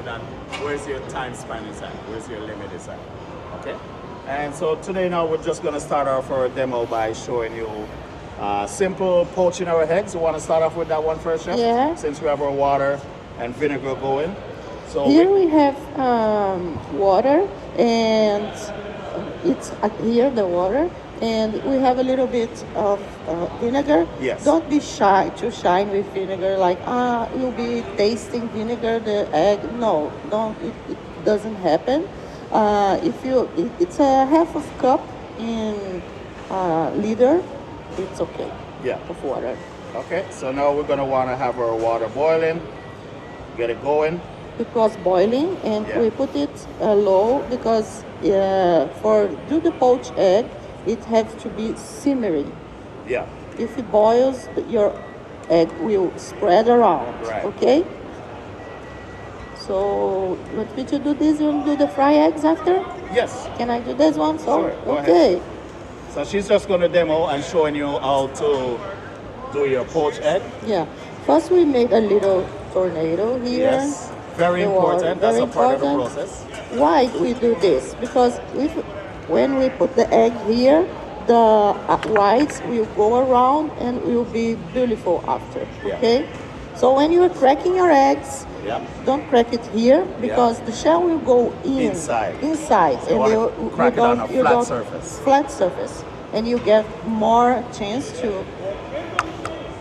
with that, where's your time span is at? Where's your limit is at? Okay? And so today now we're just going to start off our demo by showing you simple poaching our eggs. You want to start off with that one first, Chef? Yeah. Since we have our water and vinegar going. So Here we have water, and it's here the water, and we have a little bit of vinegar. Yes. Don't be too shy with vinegar. Like you'll be tasting vinegar the egg. No, don't. It doesn't happen. It's a half of cup in liter. It's okay. Yeah. Of water. Okay, so now we're going to want to have our water boiling, get it going. It was boiling, and Yeah. we put it low because for do the poached egg, it has to be simmering. Yeah. If it boils, your egg will spread around. Right. Okay. So, want me to do this? You want to do the fry eggs after? Yes. Can I do this one? So, Sure, go okay. ahead. So she's just going to demo and showing you how to do your poached egg. Yeah. First, we made a little tornado here. Yes. Very The water, important. That's very a part important. of the process. Why we do this? Because when we put the egg here, the whites will go around and will be beautiful after. Yeah. Okay. So when you are cracking your eggs, Yeah. don't crack it here because the shell will go Inside. Inside, So you wanna crack it on a flat surface. Flat surface, and you get more chance to.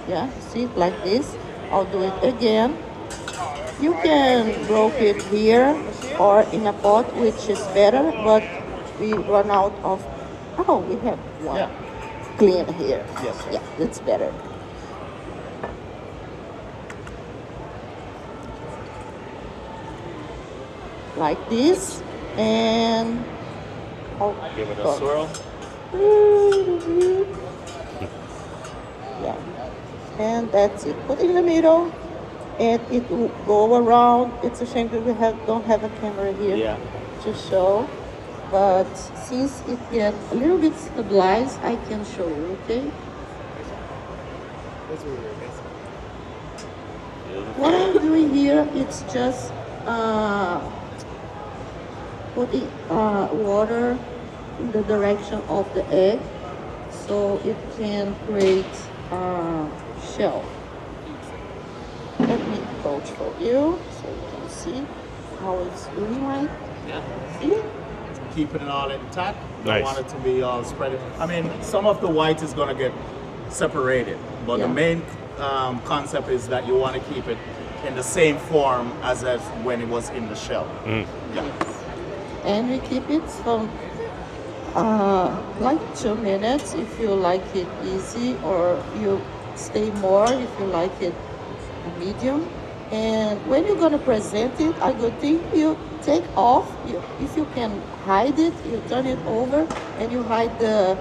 Yeah. See, like this. I'll do it again. You can broke it here or in a pot, which is better, but we run out of, we have one Yeah. clean here. Yes. Yeah, that's better. Like this, and Give it a swirl. Yeah, and that's it. Put it in the middle, and it will go around. It's a shame that we don't have a camera here Yeah. to show, but since it gets a little bit stabilized, I can show you. Okay. What I'm doing here, it's just putting water in the direction of the egg, so it can create shell. Let me coach for you so you can see how it's doing right. Yeah. See? Keeping it all intact. Nice. Don't want it to be all spread. I mean, some of the white is going to get separated, but the Yeah. main concept is that you want to keep it in the same form as when it was in the shell. Yeah. And we keep it from like 2 minutes if you like it easy, or you stay more if you like it medium. And when you're gonna present it, I good thing you take off. If you can hide it, you turn it over and you hide the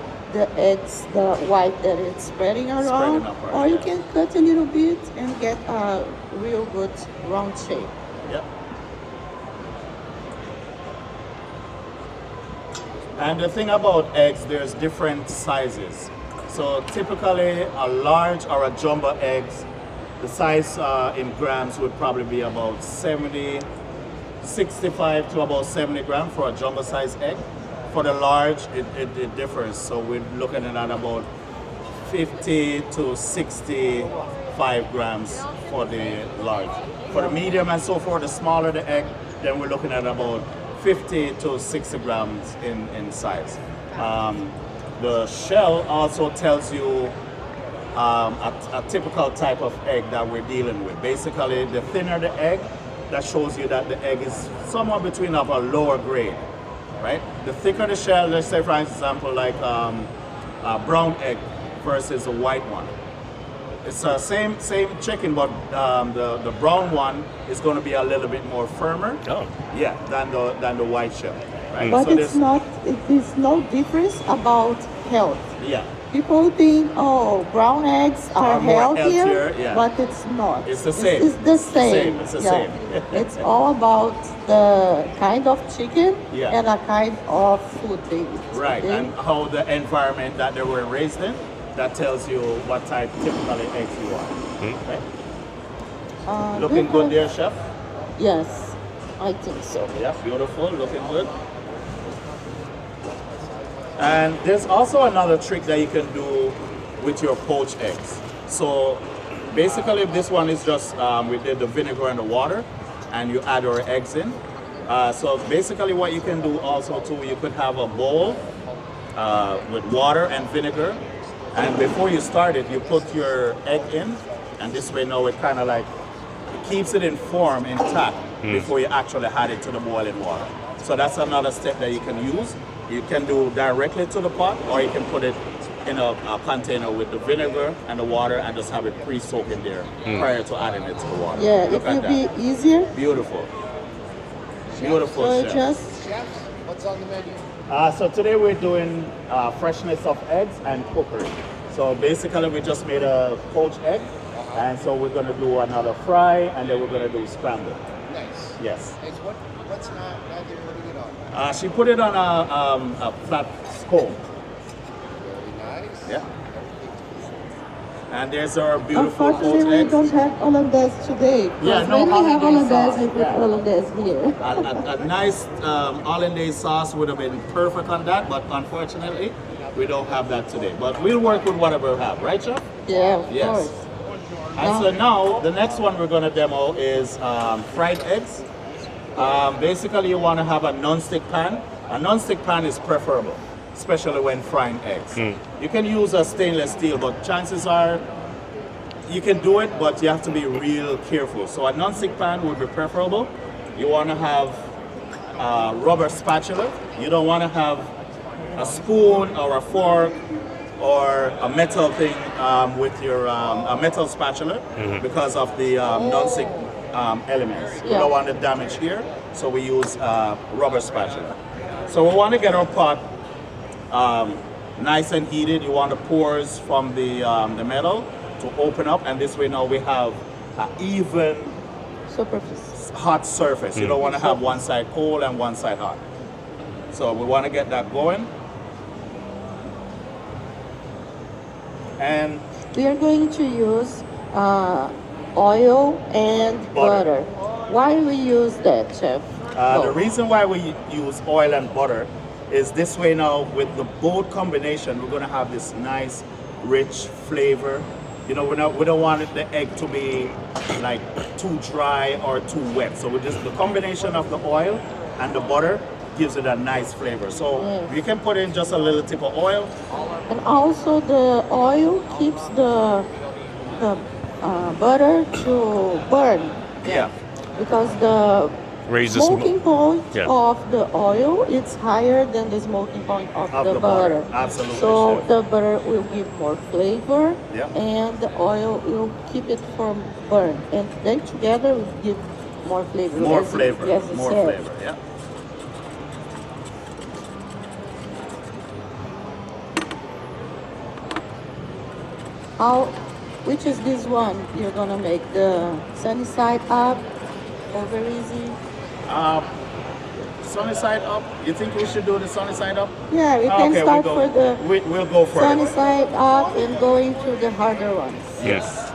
eggs, the white that it's spreading around. up, right, Or you yeah. can cut a little bit and get a real good round shape. Yep. And the thing about eggs, there's different sizes. So typically a large or a jumbo eggs, the size in grams would probably be about 65 to about 70 grams for a jumbo size egg. For the large, it differs. So we're looking at about 50 to 65 grams for the large. For the medium and so forth, the smaller the egg, then we're looking at about 50 to 60 grams in size. The shell also tells you a typical type of egg that we're dealing with. Basically, the thinner the egg, that shows you that the egg is somewhere between of a lower grade, right? The thicker the shell, let's say for example, like a brown egg versus a white one. It's the same chicken, but the brown one is going to be a little bit more firmer, Oh. yeah, than the white shell, right? But So it is no difference about health. yeah, People think, brown eggs are more healthier, healthier, yeah. but it's not. It's the same. It's the same. It's the Yeah. same. It's all about the kind of chicken Yeah. and a kind of food they eat. right, okay? and how the environment that they were raised in, that tells you what type typically eggs you are. Right? Looking we good have- there, chef. Yes. I think so. Yeah, beautiful, looking good. And there's also another trick that you can do with your poached eggs. So basically this one is just, we did the vinegar and the water and you add your eggs in. So basically what you can do also too, you could have a bowl with water and vinegar. And before you start it, you put your egg in. And this way now it kind of like keeps it in form intact before you actually add it to the boiling water. So that's another step that you can use. You can do directly to the pot, or you can put it in a container with the vinegar and the water and just have it pre-soaked in there prior to adding it to the water. Yeah, Look it at will that. be easier. Beautiful. Beautiful, So chef. just Chefs, what's on the menu? So today we're doing freshness of eggs and cookery. So basically we just made a poached egg, and so we're gonna do another fry, and then we're gonna do scramble. Nice. Yes. Nice. What's not there putting it on? She put it on a flat scone. Very nice. Yeah. And there's our beautiful poached unfortunately we eggs. don't have hollandaise today. Yeah, Because no when we have hollandaise hollandaise, sauce, we put yeah. hollandaise here. A nice hollandaise sauce would have been perfect on that, but unfortunately, we don't have that today. But we'll work with whatever we have, right, Chef? Yeah, of Yes. course. And so now, the next one we're going to demo is fried eggs. Basically, you want to have a non-stick pan. A non-stick pan is preferable, especially when frying eggs. You can use a stainless steel, but chances are you can do it, but you have to be real careful. So a non-stick pan would be preferable. You want to have a rubber spatula. You don't want to have a spoon or a fork or a metal thing with your a metal spatula because of the non-stick elements. We Yeah. don't want the damage here, so we use rubber spatula. So we want to get our pot nice and heated. You want the pores from the metal to open up, and this way now we have an even Superficie. hot surface. You don't want to have one side cold and one side hot. So we want to get that going. And We are going to use oil and Butter. butter. Why we use that, Chef? the reason why we use oil and butter is this way now with the both combination, we're going to have this nice, rich flavor. You know, we don't want the egg to be like too dry or too wet. So we just the combination of the oil and the butter gives it a nice flavor. So you can put in just a little tip of oil. And also the oil keeps the butter to burn. Yeah. Because the Raise the smoking point Yeah. of the oil is higher than the smoking point of the butter. Absolutely. So chef. the butter will give more flavor, Yeah. and the oil will keep it from burn, and then together will give more flavor. More as you- flavor. as you More said. flavor. Yeah. Which is this one? You're gonna make the sunny side up, over easy. Sunny side up. You think we should do the sunny side up? Yeah, we can Okay, start we'll for go, the we'll go for sunny it. side up and going to the harder ones. Yes.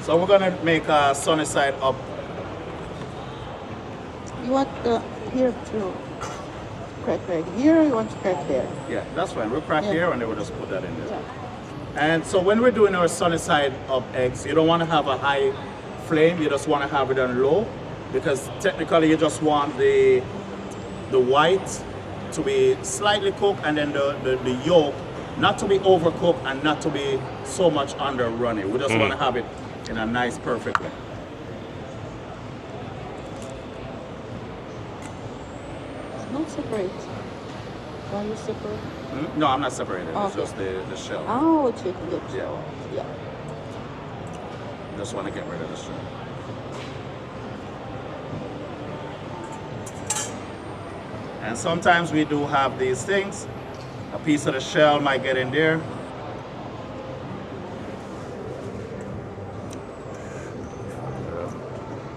So we're gonna make a sunny side up. You want the here to crack right here, or you want to crack there? Yeah, that's fine. We'll crack Yeah. here and then we'll just put that in there. Yeah. And so when we're doing our sunny side up eggs, you don't want to have a high flame. You just want to have it on low, because technically you just want the white to be slightly cooked, and then the yolk not to be overcooked and not to be so much under runny. We just want to have it in a nice, perfect way. Not separate. Want you separate? No, I'm not separating. It's Okay. just the shell. Oh, chicken good. Yeah. Yeah. Just want to get rid of the shell. And sometimes we do have these things. A piece of the shell might get in there.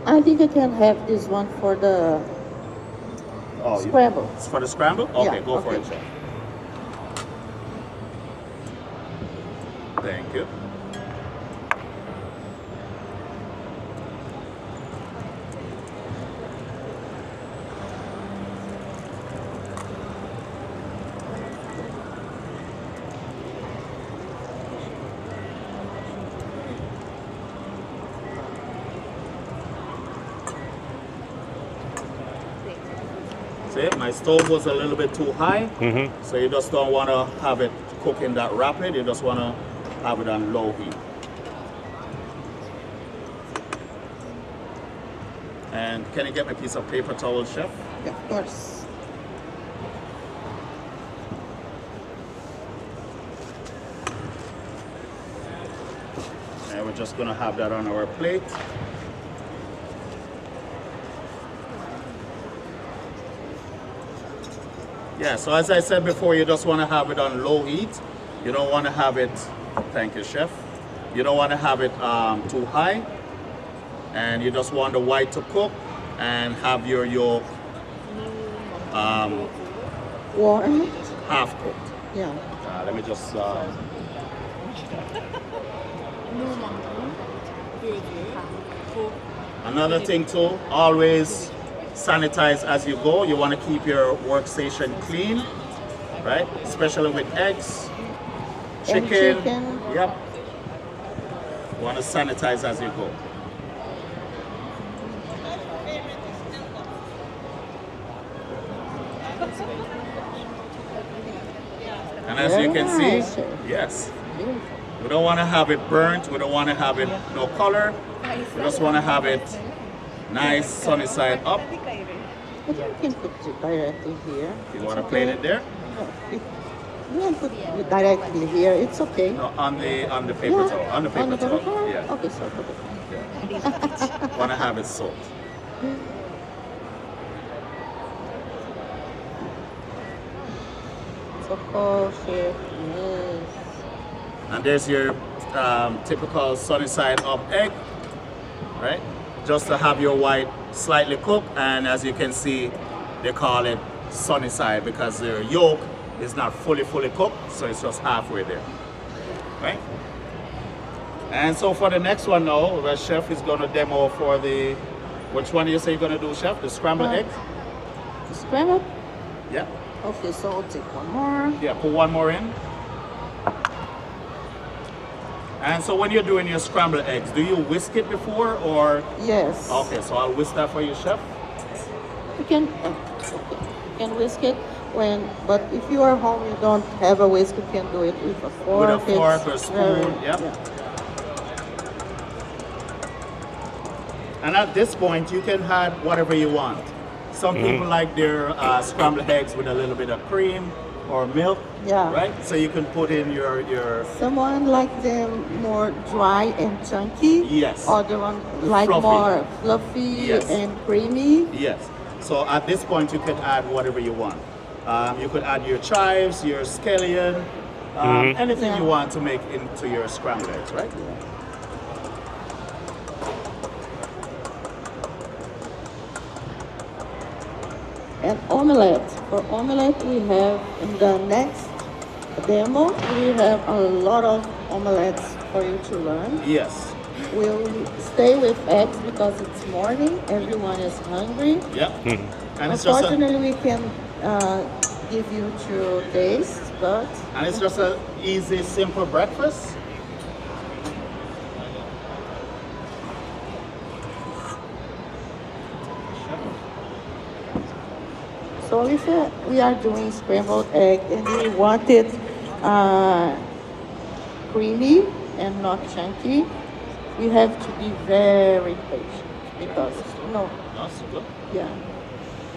I think I can have this one for the Oh, scramble. It's for the scramble? Okay, Yeah, go for okay. it, chef. Thank you. See, my stove was a little bit too high, so you just don't want to have it cooking that rapid. You just want to have it on low heat. And can you get me a piece of paper towel, chef? Yeah, of course. And we're just gonna have that on our plate. Yeah, so as I said before, you just want to have it on low heat. You don't want to have it, thank you, chef. You don't want to have it too high. And you just want the white to cook and have your yolk Warm? half cooked. Yeah. Let me just. Another thing too, always sanitize as you go. You want to keep your workstation clean, right? Especially with eggs, And chicken. Yep. You want to sanitize as you go. And as you can see, yes, we don't want to have it burnt. We don't want to have it no color. We just want to have it nice, sunny side up. But you can put it directly here. You want to plate it there? You can put it directly here. It's okay. No, on the paper towel. On the paper towel. towel? Yeah. Okay, so put it. Want to have it soaked. So coffee. Yes. And there's your typical sunny side up egg, right? Just to have your white slightly cooked, and as you can see, they call it sunny side because the yolk is not fully cooked, so it's just halfway there, right? And so for the next one now, the chef is going to demo for the, which one do you say you're going to do, chef? The scrambled egg? Scrambled? Yeah. Okay, so I'll take one more. Yeah, put one more in. And so when you're doing your scrambled eggs, do you whisk it before or? Yes. Okay, so I'll whisk that for you, chef. You can, okay. You can whisk it when, but if you are home, you don't have a whisk, you can do it with a fork. With a fork or It's spoon, yep. Yeah. And at this point, you can add whatever you want. Some people like their scrambled eggs with a little bit of cream or milk, Yeah. right? So you can put in your Someone like them more dry and chunky. Yes. Other one like Fluffy. more fluffy Yes. and creamy. yes. So at this point, you can add whatever you want. You could add your chives, your scallion, anything Yeah. you want to make into your scrambled eggs, right? And omelette. For omelette, we have in the next demo, we have a lot of omelettes for you to learn. Yes. We'll stay with eggs because it's morning. Everyone is hungry. Yep. And it's just a, Unfortunately, we can give you to taste, but and it's just an easy, simple breakfast. so if we are doing scrambled egg and we want it creamy and not chunky, we have to be very patient because That's good. yeah,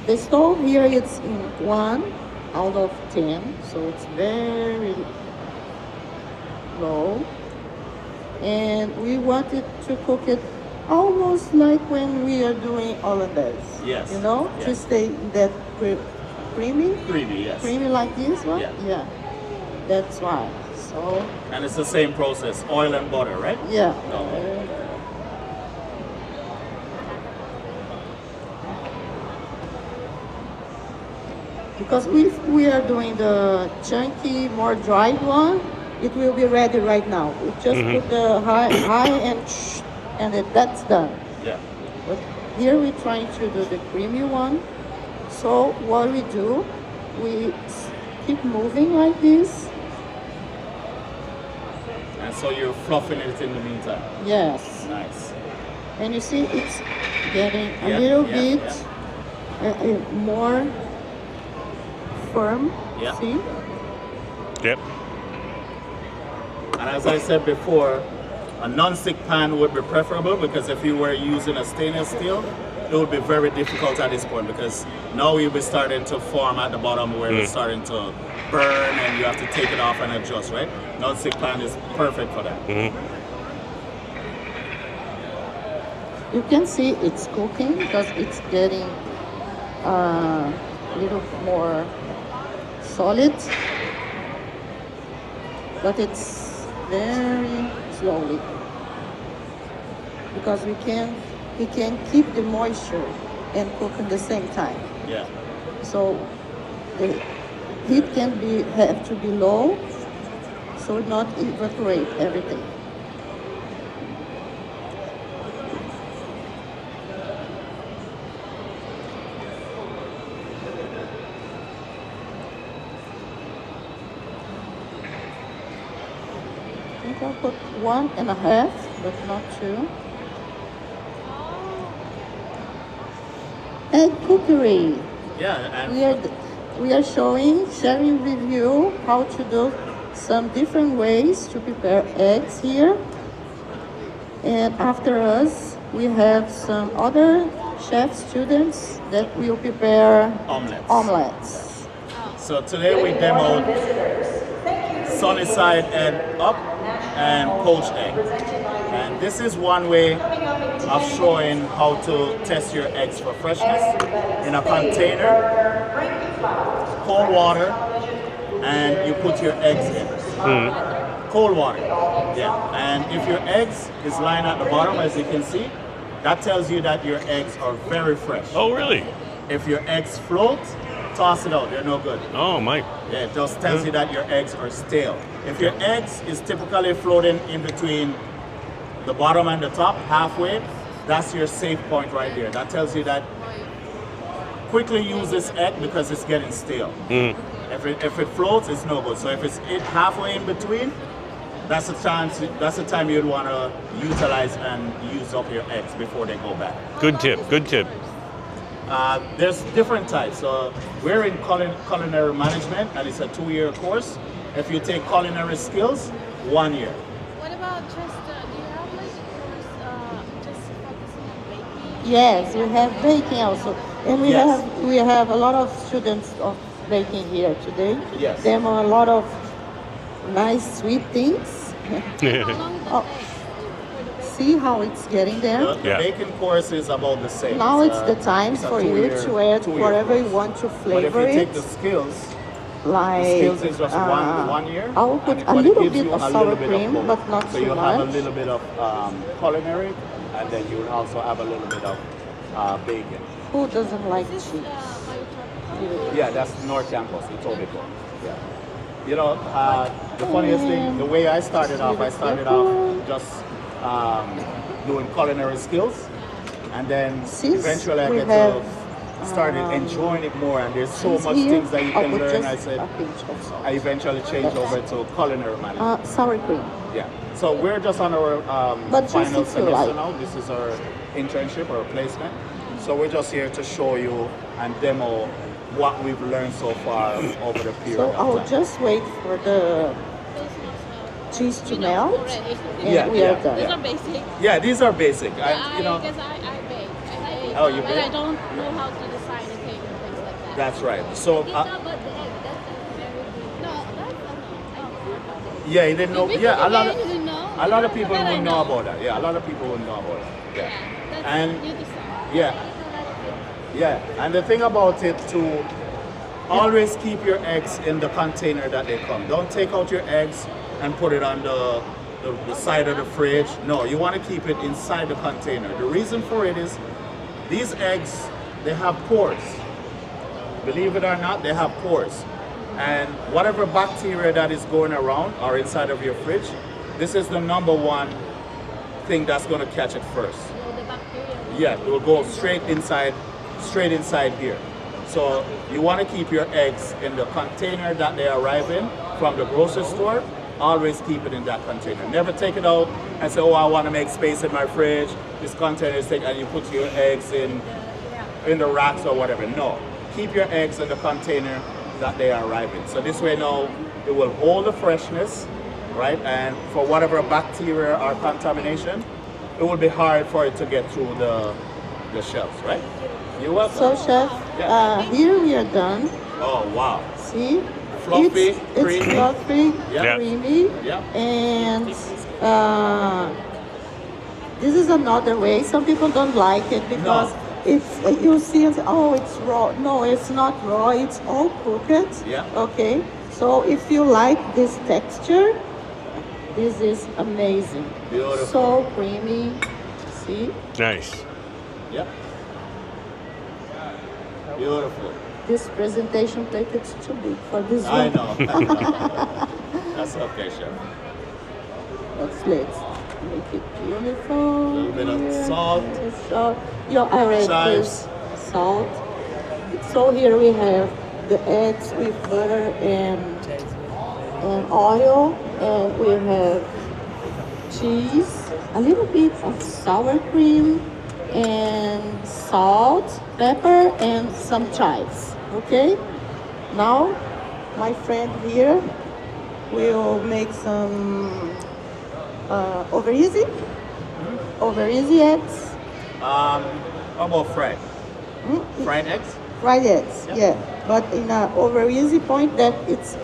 the stove here it's in 1 out of 10, so it's very low, and we want it to cook it almost like when we are doing hollandaise. Yes. You know, Yes. to stay in that creamy, Creamy, yes. creamy like this one. Yeah. Yeah. That's why. So And it's the same process, oil and butter, right? yeah. Okay. Because if we are doing the chunky, more dried one, it will be ready right now. We just put the high and that's done. Yeah. But here we're trying to do the creamy one. So what we do, we keep moving like this. And so you're fluffing it in the meantime. Yes. Nice. And you see it's getting a Yeah, little yeah, bit more firm. Yeah. See? Yep. And as I said before, a non-stick pan would be preferable because if you were using a stainless steel, it would be very difficult at this point because now you'll be starting to form at the bottom where it's starting to burn and you have to take it off and adjust, right? Non-stick pan is perfect for that. You can see it's cooking because it's getting a little more solid, but it's very slowly because we can keep the moisture and cook at the same time. Yeah. So the heat have to be low so not evaporate everything. I think I'll put 1.5, but not 2. Egg cookery. Yeah, and We are sharing with you how to do some different ways to prepare eggs here. And after us, we have some other chef students that will prepare omelets. so today we demoed sunny side egg up and poached egg. And this is one way of showing how to test your eggs for freshness in a container, cold water, and you put your eggs in. Cold water, yeah. And if your eggs is lying at the bottom, as you can see, that tells you that your eggs are very fresh. Oh, really? If your eggs float, toss it out, they're no good. Oh, my. Yeah, it just tells you that your eggs are stale. If your eggs is typically floating in between the bottom and the top, halfway, that's your safe point right there. That tells you that quickly use this egg because it's getting stale. If it floats, it's no good. So if it's halfway in between, that's the time you'd want to utilize and use up your eggs before they go bad. Good tip. Good tip. There's different types. So we're in culinary management, and it's a 2-year course. If you take culinary skills, 1 year. What about just, do you have like course just focusing on baking? Yes, we have baking also. And we have a lot of students of baking here today. Yes. There are a lot of nice sweet things. How long does Oh. See how it's getting there? The Yeah. baking course is about the same. Now it's the time it's a for you two-year- to add two-year whatever you course. want to But if flavor you it. take the skills, Like skills is just one year. I will put and a but it little gives bit you of a sour little bit of cream, both. but not so too you have a much. little bit of culinary, and then you will also have a little bit of bacon. Who doesn't like Is cheese? this biotropical? Yeah, that's North Campus, Etobicoke. Yeah. You know, the funniest thing, the way I started off just doing culinary skills, and then Since eventually I we get have, to started enjoying it more, and there's so cheese much here, things that you I can put learn. just I said a pinch of salt. I eventually changed over to culinary management. Sour cream. Yeah. So we're just on our But just final if you semester like. now. This is our internship or placement. So we're just here to show you and demo what we've learned so far over the period So of I'll time. just wait for the cheese to melt, Already. and Yeah, we are yeah, done. Those are basic. Yeah, these are basic. I You know, guess I bake. I bake. Oh, you But bake? I don't know how to design a cake and things like that. that's right. So It's not about the egg. That's very good. No, that's yeah, you didn't know. If we Yeah, cook a lot again, of you didn't know. a lot of people That I wouldn't know know. about that. Yeah, a lot of people wouldn't know about it. Yeah. That's And you decide. yeah, yeah. And the thing about it too, always keep your eggs in the container that they come. Don't take out your eggs and put it on the side of the fridge. No, you want to keep it inside the container. The reason for it is these eggs, they have pores. Believe it or not, they have pores. And whatever bacteria that is going around or inside of your fridge, this is the number one thing that's going to catch it first. So the bacteria. Yeah, it will go straight inside here. So you want to keep your eggs in the container that they arrive in from the grocery store. Always keep it in that container. Never take it out and say, oh, I want to make space in my fridge. This container is taken, and you put your eggs in the racks or whatever. No, keep your eggs in the container that they are arriving. So this way now, it will hold the freshness, right? And for whatever bacteria or contamination, it will be hard for it to get through the shelves, right? You're welcome. So, chef, here we are done. Oh, wow. See? Fluffy, it's creamy. fluffy, Yeah. creamy, Yeah. and this is another way. Some people don't like it because it's you see it. Oh, it's raw. No, it's not raw. It's all cooked. Yeah. Okay. So if you like this texture, this is amazing. Beautiful. So creamy. See? Nice. Yep. Beautiful. This presentation plate is too big for this one. I know. That's okay, chef. Let's make it beautiful. A little bit of salt. Salt. Yeah, I read Chives. this salt. So here we have the eggs with butter and oil, and we have cheese, a little bit of sour cream, and salt, pepper, and some chives. Okay. Now, my friend here will make some over easy eggs. How about fried? Fried eggs? Fried eggs, Yep. yeah. But in a over easy point that it's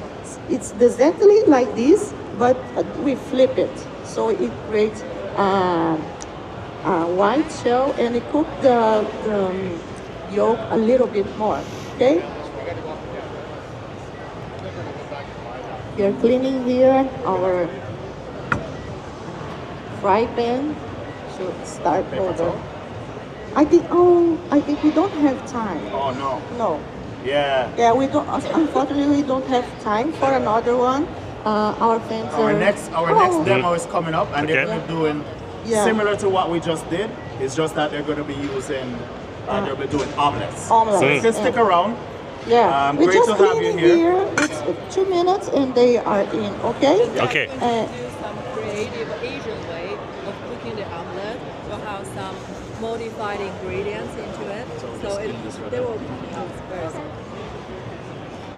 exactly like this, but we flip it, so it creates a white shell, and it cook the yolk a little bit more. Okay. We are cleaning here our fry pan. Should start over. I think we don't have time. Oh, no. No. Yeah. Yeah, we don't. Unfortunately, we don't have time for another one. Our fans Our are. next demo is coming up, and they're Okay. going to be doing Yeah. similar to what we just did. It's just that they're going to be using, they'll be doing omelets. Omelets, So you can stick around. Yeah, we're great just to have you cleaning here. It's 2 minutes, and they are in. Okay. Okay. Uh, Do some creative Asian way of cooking the omelette. We'll have some modified ingredients into it, so they will come out very soon.